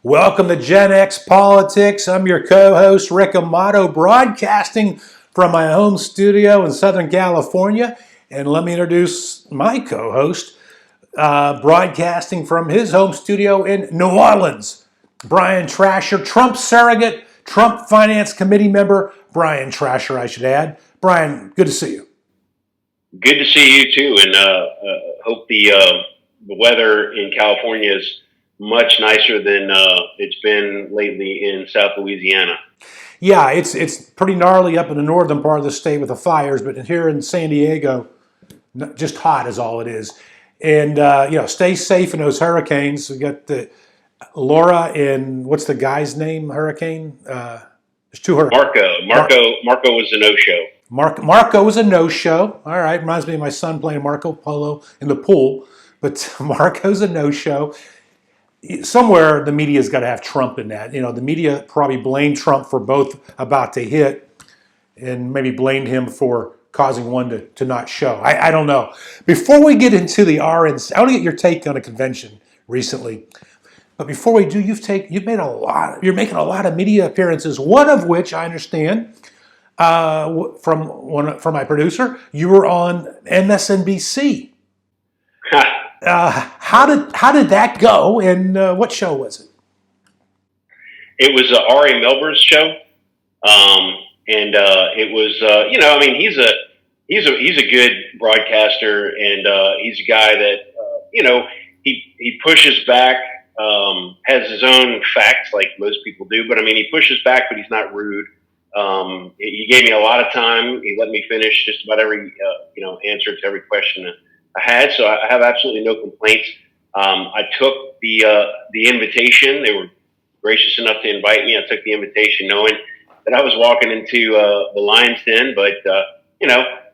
Welcome to GenX Politics. I'm your co-host, Rick Amato, broadcasting from my home studio in Southern California. And let me introduce my co-host, broadcasting from his home studio in New Orleans, Brian Trascher, Trump surrogate, Trump Finance Committee member, Brian Trascher, I should add. Brian, good to see you. Good to see you too, and hope the weather in California is much nicer than it's been lately in South Louisiana. Yeah, it's pretty gnarly up in the northern part of the state with the fires, but here in San Diego, just hot is all it is. And stay safe in those hurricanes. We got the Laura and what's the guy's name? Hurricane. There's two hurricanes. Marco was a no-show. Marco was a no-show. All right, reminds me of my son playing Marco Polo in the pool. But Marco's a no-show. Somewhere the media's got to have Trump in that. You know, the media probably blamed Trump for both about to hit, and maybe blamed him for causing one to not show. I don't know. Before we get into the RNC, I want to get your take on a convention recently. But before we do, you're making a lot of media appearances. One of which I understand from my producer, you were on MSNBC. How did that go, and what show was it? It was Ari Melber's show, and it was he's a good broadcaster, and he's a guy that he pushes back, has his own facts like most people do, but I mean he pushes back, but he's not rude. He gave me a lot of time. He let me finish just about every answer to every question I had, so I have absolutely no complaints. I took the invitation. They were gracious enough to invite me. I took the invitation knowing that I was walking into the lion's den, but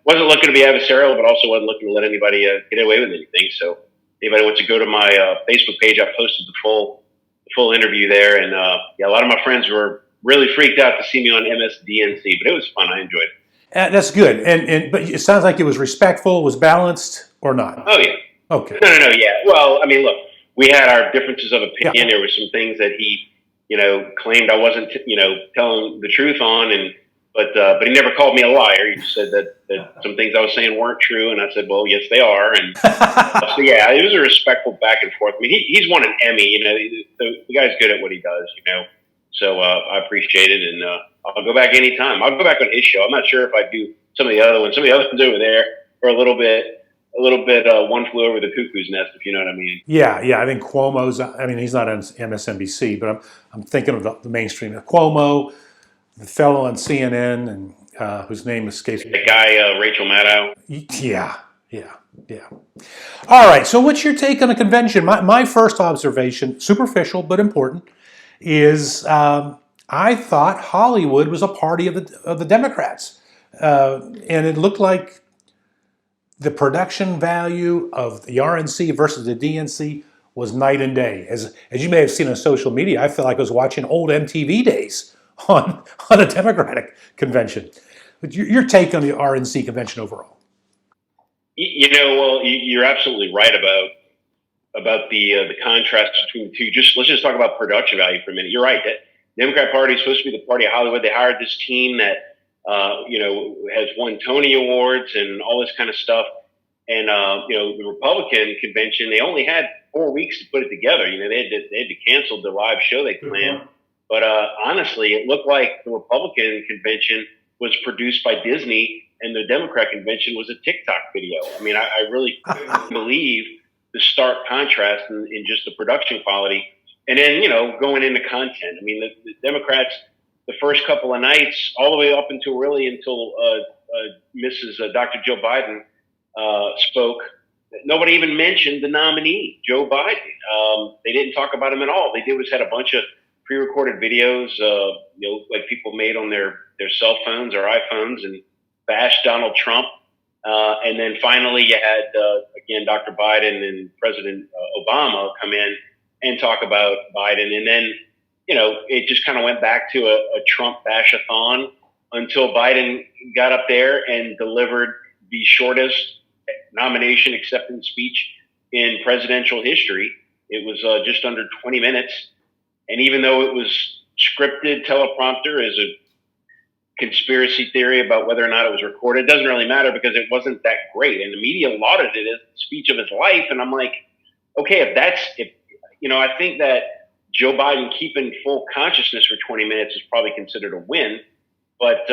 wasn't looking to be adversarial, but also wasn't looking to let anybody get away with anything. So if anybody wants to go to my Facebook page, I posted the full interview there, and a lot of my friends were really freaked out to see me on MSDNC, but it was fun. I enjoyed it. That's good, but it sounds like it was respectful, was balanced, or not? Oh yeah. Okay. No. Yeah. Well, I mean, look, we had our differences of opinion. Yeah. There were some things that he, claimed I wasn't, telling the truth on, but he never called me a liar. He just said that some things I was saying weren't true, and I said, well, yes, they are. And so yeah, it was a respectful back and forth. I mean, he's won an Emmy. The guy's good at what he does. So I appreciate it, and I'll go back anytime. I'll go back on his show. I'm not sure if I do some of the other ones. Some of the other ones over there are a little bit one flew over the cuckoo's nest, if you know what I mean. Yeah. I think Cuomo's. I mean, he's not on MSNBC, but I'm thinking of the mainstream. Cuomo, the fellow on CNN, and whose name escapes me. The guy Rachel Maddow. Yeah. All right. So, what's your take on the convention? My first observation, superficial but important, is I thought Hollywood was a party of the Democrats, and it looked like the production value of the RNC versus the DNC was night and day. As you may have seen on social media, I felt like I was watching old MTV days on a Democratic convention. But your take on the RNC convention overall? Well, you're absolutely right about the contrast between the two. Let's just talk about production value for a minute. You're right. That Democrat Party is supposed to be the party of Hollywood. They hired this team that has won Tony Awards and all this kind of stuff. And the Republican convention, they only had 4 weeks to put it together. They had to cancel the live show they planned. Mm-hmm. But honestly, it looked like the Republican convention was produced by Disney, and the Democrat convention was a TikTok video. I mean, I really couldn't believe the stark contrast in just the production quality. And then, going into content. I mean, the Democrats, the first couple of nights, all the way up until Mrs. Dr. Joe Biden spoke, nobody even mentioned the nominee, Joe Biden. They didn't talk about him at all. They did was had a bunch of pre-recorded videos, like people made on their cell phones or iPhones, and bashed Donald Trump. And then finally you had, again, Dr. Biden and President Obama come in and talk about Biden. And then, it just kind of went back to a Trump bash-a-thon until Biden got up there and delivered the shortest nomination acceptance speech in presidential history. It was just under 20 minutes. And even though it was scripted teleprompter as a conspiracy theory about whether or not it was recorded, it doesn't really matter because it wasn't that great. And the media lauded it as the speech of his life. And I'm like, okay, I think that Joe Biden keeping full consciousness for 20 minutes is probably considered a win. But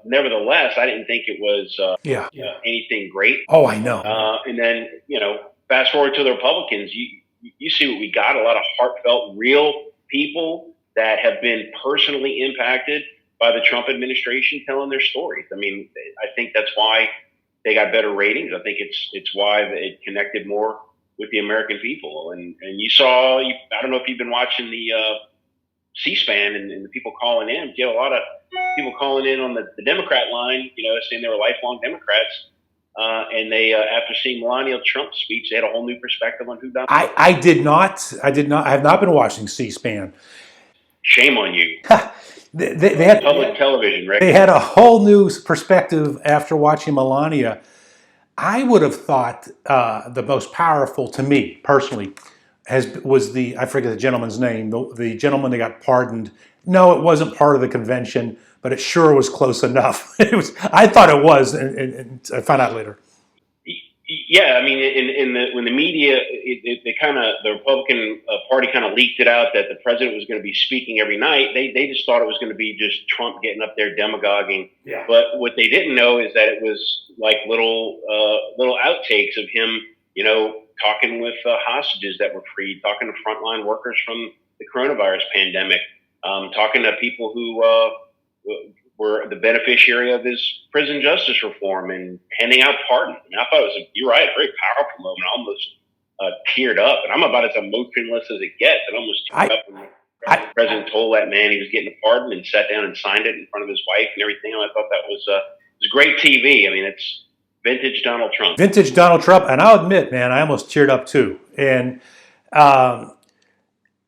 nevertheless, I didn't think it was anything great. Oh, I know. And then, fast forward to the Republicans, you see what we got, a lot of heartfelt, real people that have been personally impacted by the Trump administration telling their stories. I mean, I think that's why they got better ratings. I think it's why it connected more with the American people. And you saw, I don't know if you've been watching the C-SPAN and the people calling in. You had a lot of people calling in on the Democrat line, saying they were lifelong Democrats. And they, after seeing Melania Trump's speech, they had a whole new perspective on who done. I did not. I have not been watching C-SPAN. Shame on you. They had public television, right? They had a whole new perspective after watching Melania. I would have thought the most powerful to me personally was I forget the gentleman's name, the gentleman that got pardoned. No, it wasn't part of the convention, but it sure was close enough. I thought it was, and I found out later. Yeah, I mean, when the media, the Republican Party kind of leaked it out that the president was going to be speaking every night. They just thought it was going to be just Trump getting up there demagoguing. Yeah. But what they didn't know is that it was like little outtakes of him, talking with hostages that were freed, talking to frontline workers from the coronavirus pandemic, talking to people who were the beneficiary of his prison justice reform and handing out pardons. I thought it was, you're right, a very powerful moment. I almost teared up. And I'm about as emotionless as it gets. I almost teared up when the president told that man he was getting a pardon and sat down and signed it in front of his wife and everything. And I thought that was great TV. I mean, it's vintage Donald Trump. Vintage Donald Trump. And I'll admit, man, I almost teared up too. And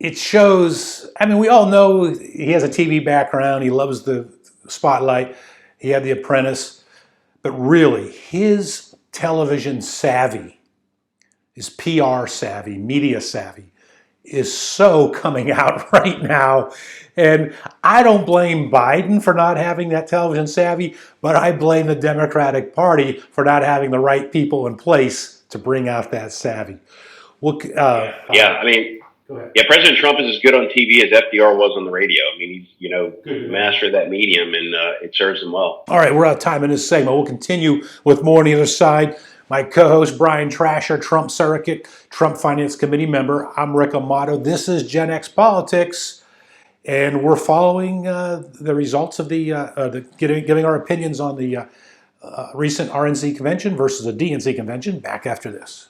it shows, I mean, we all know he has a TV background. He loves the spotlight. He had The Apprentice. But really, his television savvy, his PR savvy, media savvy, is so coming out right now. And I don't blame Biden for not having that television savvy, but I blame the Democratic Party for not having the right people in place to bring out that savvy. Well, I mean, yeah, President Trump is as good on TV as FDR was on the radio. I mean, he's master of that medium, and it serves him well. All right, we're out of time in this segment. We'll continue with more on the other side. My co-host, Brian Trascher, Trump Surrogate, Trump Finance Committee member. I'm Rick Amato. This is GenX Politics, and we're following the results of giving our opinions on the recent RNC convention versus the DNC convention. Back after this.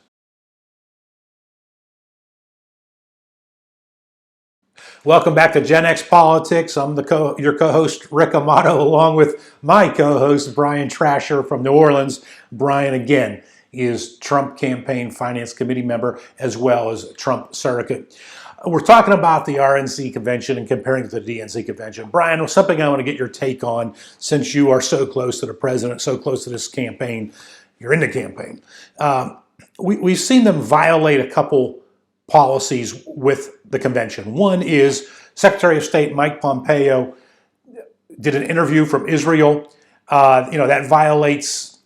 Welcome back to GenX Politics. I'm your co-host, Rick Amato, along with my co-host, Brian Trascher from New Orleans. Brian, again, is Trump Campaign Finance Committee member as well as Trump Surrogate. We're talking about the RNC convention and comparing it to the DNC convention. Brian, something I want to get your take on, since you are so close to the president, so close to this campaign. You're in the campaign. We've seen them violate a couple policies with the convention. One is Secretary of State Mike Pompeo did an interview from Israel. That violates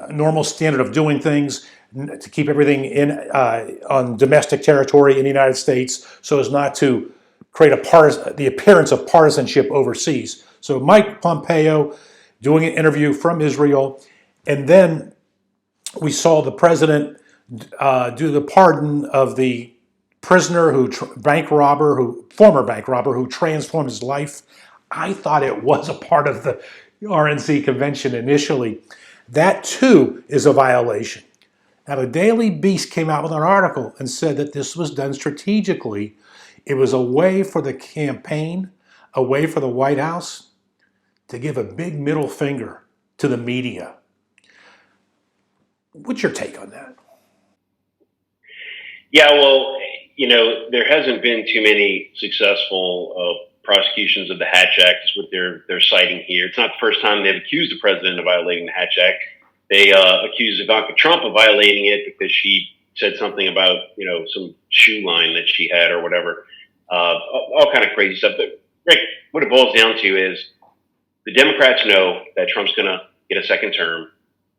normal standard of doing things to keep everything on domestic territory in the United States so as not to create the appearance of partisanship overseas. So Mike Pompeo doing an interview from Israel, and then we saw the president do the pardon of the prisoner former bank robber who transformed his life. I thought it was a part of the RNC convention initially. That too is a violation. Now the Daily Beast came out with an article and said that this was done strategically. It was a way for the campaign, a way for the White House to give a big middle finger to the media. What's your take on that? Yeah, well, there hasn't been too many successful prosecutions of the Hatch Act, is what they're citing here. It's not the first time they've accused the president of violating the Hatch Act. They accused Ivanka Trump of violating it because she said something about, some shoe line that she had or whatever. all kind of crazy stuff. But Rick, what it boils down to is the Democrats know that Trump's going to get a second term.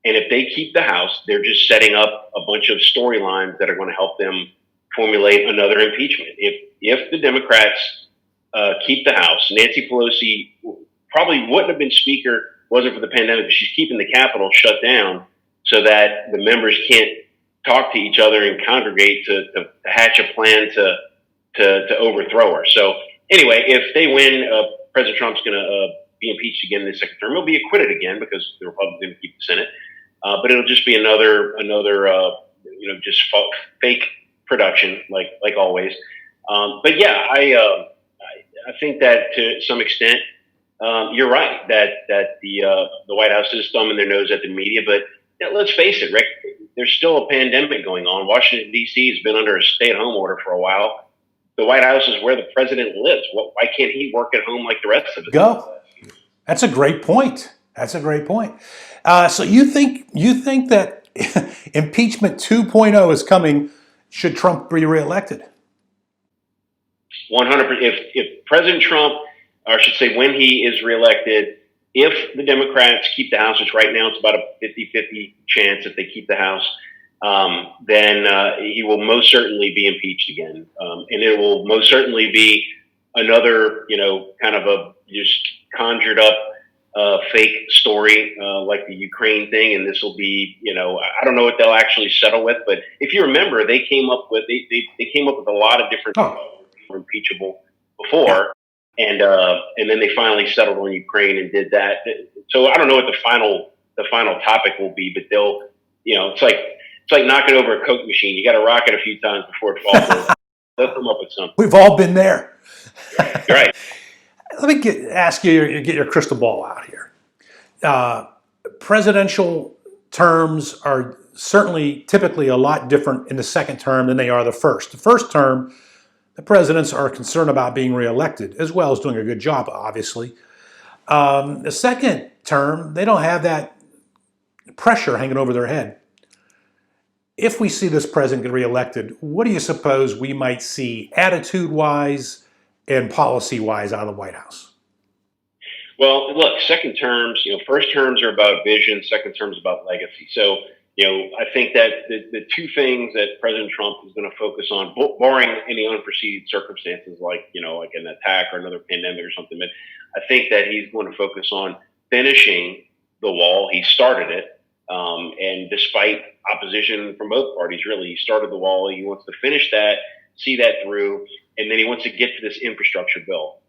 And if they keep the House, they're just setting up a bunch of storylines that are going to help them formulate another impeachment. If the Democrats keep the House, Nancy Pelosi probably wouldn't have been Speaker wasn't for the pandemic, but she's keeping the Capitol shut down so that the members can't talk to each other and congregate to hatch a plan to overthrow her. So anyway, if they win, President Trump's going to be impeached again in the second term. He'll be acquitted again because the Republicans going to keep the Senate. But it'll just be another just fake production, like always. But yeah, I think that to some extent, you're right that the White House is thumbing their nose at the media. But let's face it, Rick, there's still a pandemic going on. Washington D.C. has been under a stay-at-home order for a while. The White House is where the president lives. Why can't he work at home like the rest of us? Go. That's a great point. So you think that impeachment 2.0 is coming? Should Trump be reelected? 100%. If President Trump, or I should say when he is reelected, if the Democrats keep the House, which right now it's about a 50-50 chance that they keep the House, then he will most certainly be impeached again. And it will most certainly be another, kind of a just conjured up fake story like the Ukraine thing. And this will be, I don't know what they'll actually settle with. But if you remember, they came up with a lot of different impeachable before. And then they finally settled on Ukraine and did that. So I don't know what the final topic will be, but they'll, it's like knocking over a Coke machine. You got to rock it a few times before it falls over. They'll come up with something. We've all been there. You're right. Let me ask you, get your crystal ball out here. Presidential terms are certainly typically a lot different in the second term than they are the first. The first term, the presidents are concerned about being reelected, as well as doing a good job, obviously. The second term, they don't have that pressure hanging over their head. If we see this president get reelected, what do you suppose we might see attitude-wise and policy-wise out of the White House? Well, look, second terms, first terms are about vision, second terms about legacy. So, I think that the two things that President Trump is going to focus on, barring any unforeseen circumstances like an attack or another pandemic or something, but I think that he's going to focus on finishing the wall. He started it. And despite opposition from both parties, really, he started the wall. He wants to finish that, see that through, and then he wants to get to this infrastructure bill.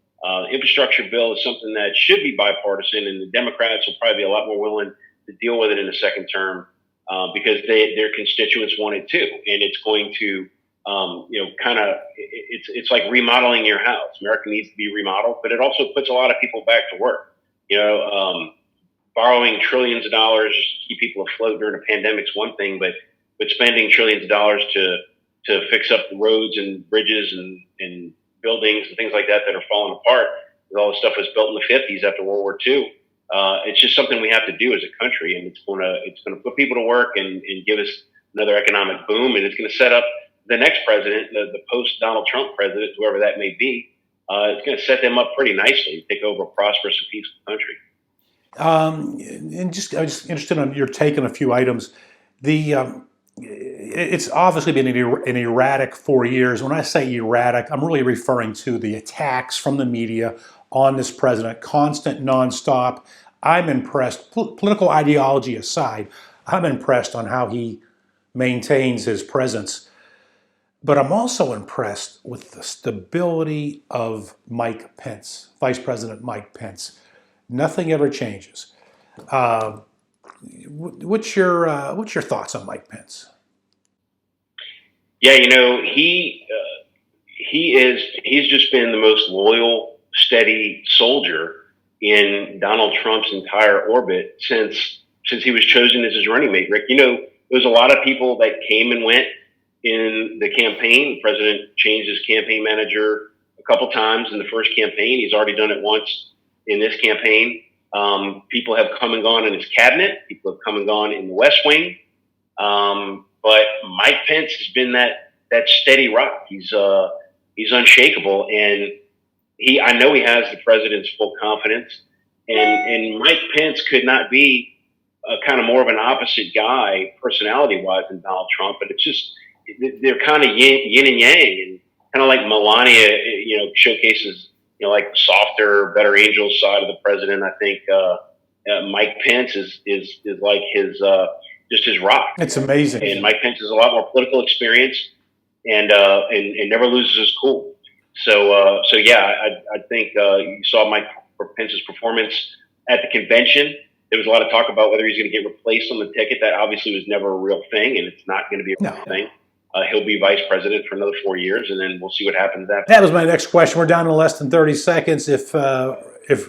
Infrastructure bill is something that should be bipartisan, and the Democrats will probably be a lot more willing to deal with it in the second term because their constituents want it too. And it's going to, it's like remodeling your house. America needs to be remodeled, but it also puts a lot of people back to work. Borrowing trillions of dollars to keep people afloat during a pandemic is one thing, but spending trillions of dollars to fix up the roads and bridges and buildings and things like that are falling apart, all the stuff was built in the 50s after World War II. It's just something we have to do as a country, and it's going to put people to work and give us another economic boom, and it's going to set up the next president, the post Donald Trump president, whoever that may be. It's going to set them up pretty nicely to take over a prosperous and peaceful country. And I'm just interested in your take on a few items. It's obviously been an erratic 4 years. When I say erratic, I'm really referring to the attacks from the media on this president, constant, nonstop. I'm impressed, political ideology aside, I'm impressed on how he maintains his presence. But I'm also impressed with the stability of Mike Pence, Vice President Mike Pence. Nothing ever changes. What's your thoughts on Mike Pence? Yeah, he's just been the most loyal, steady soldier in Donald Trump's entire orbit since he was chosen as his running mate. Rick, there's a lot of people that came and went in the campaign. The president changed his campaign manager a couple times in the first campaign. He's already done it once in this campaign. People have come and gone in his cabinet. People have come and gone in the West Wing. But Mike Pence has been that steady rock. He's he's unshakable, and I know he has the president's full confidence, and Mike Pence could not be a kind of more of an opposite guy personality wise than Donald Trump, but it's just they're kind of yin and yang, and kind of like Melania, showcases like the softer, better angel side of the president. I think Mike Pence is like his just his rock. It's amazing. And Mike Pence has a lot more political experience, and never loses his cool. So yeah, I think you saw Mike Pence's performance at the convention. There was a lot of talk about whether he's going to get replaced on the ticket. That obviously was never a real thing, and it's not going to be a real thing. He'll be vice president for another 4 years, and then we'll see what happens after. That was my next question. We're down to less than 30 seconds. If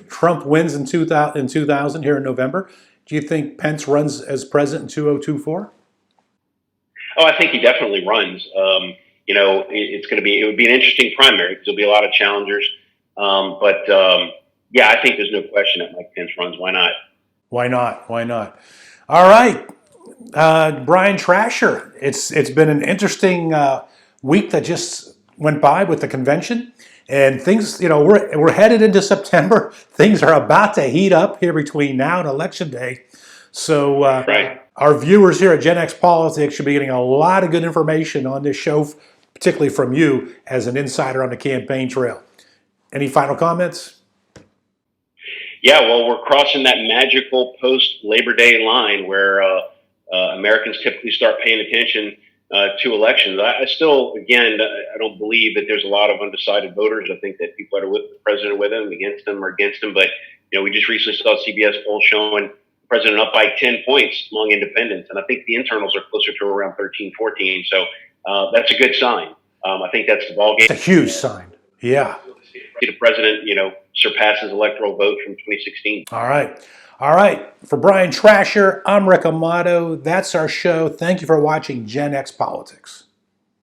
Trump wins in 2000 here in November, do you think Pence runs as president in 2024? Oh, I think he definitely runs. It would be an interesting primary because there'll be a lot of challengers. Yeah, I think there's no question that Mike Pence runs. Why not? Why not? Why not? All right. Brian Trascher, it's been an interesting week that just went by with the convention, and things, we're headed into September. Things are about to heat up here between now and Election Day. So right. Our viewers here at GenX Politics should be getting a lot of good information on this show, particularly from you as an insider on the campaign trail. Any final comments? Yeah, well, we're crossing that magical post-Labor Day line where Americans typically start paying attention to elections. I still, again, I don't believe that there's a lot of undecided voters. I think that people are with the president, with him, against him, or against him. But, we just recently saw a CBS poll showing the president up by 10 points among independents. And I think the internals are closer to around 13, 14. So that's a good sign. I think that's the ballgame. It's a huge sign. Yeah. The president, surpasses electoral vote from 2016. All right. All right. For Brian Trascher, I'm Rick Amato. That's our show. Thank you for watching GenX Politics.